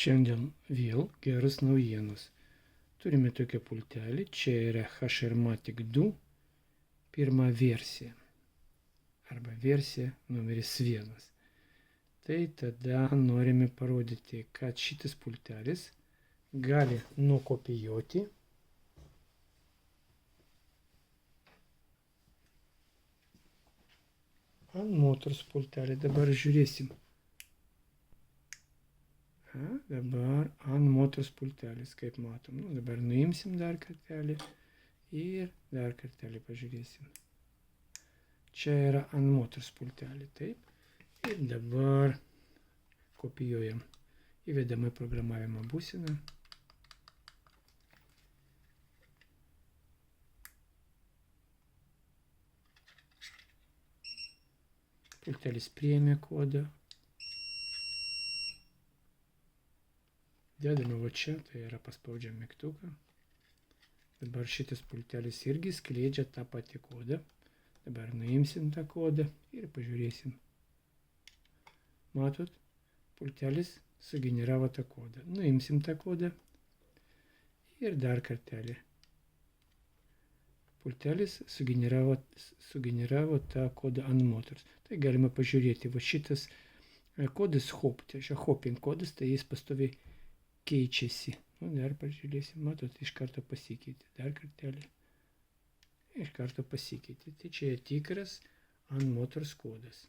Šiandien vėl geros naujienos. Turime tokią pultelį, čia yra HRmatic 2 pirma versija arba versija numeris 1. Tai tada norime parodyti, kad šitas pultelis gali nukopijuoti ant motors pultelį. Dabar žiūrėsim. Dabar ant motors pultelis, kaip matom. Dabar nuimsim dar kartelį ir dar kartelį pažiūrėsim. Čia yra ant motors pultelį, taip. Ir dabar kopijuojam. Įvedama į programavimo būseną. Pultelis priėmė kodą. Dedame va čia, tai yra paspaudžiam mygtuką. Dabar šitas pultelis irgi skleidžia tą patį kodą. Dabar nuimsim tą kodą ir pažiūrėsim. Matot, pultelis sugeneravo tą kodą. Nuimsim tą kodą ir dar kartelį. Pultelis sugeneravo tą kodą ant motors. Tai galima pažiūrėti, va šitas kodas hop, tai čia hopping kodas, tai jis pastoviai keičiasi. Dar pažiūrėsim, matot, iš karto pasikeitė. Dar kartelį. Iš karto pasikeitė. Tai čia tikras ant motors kodas.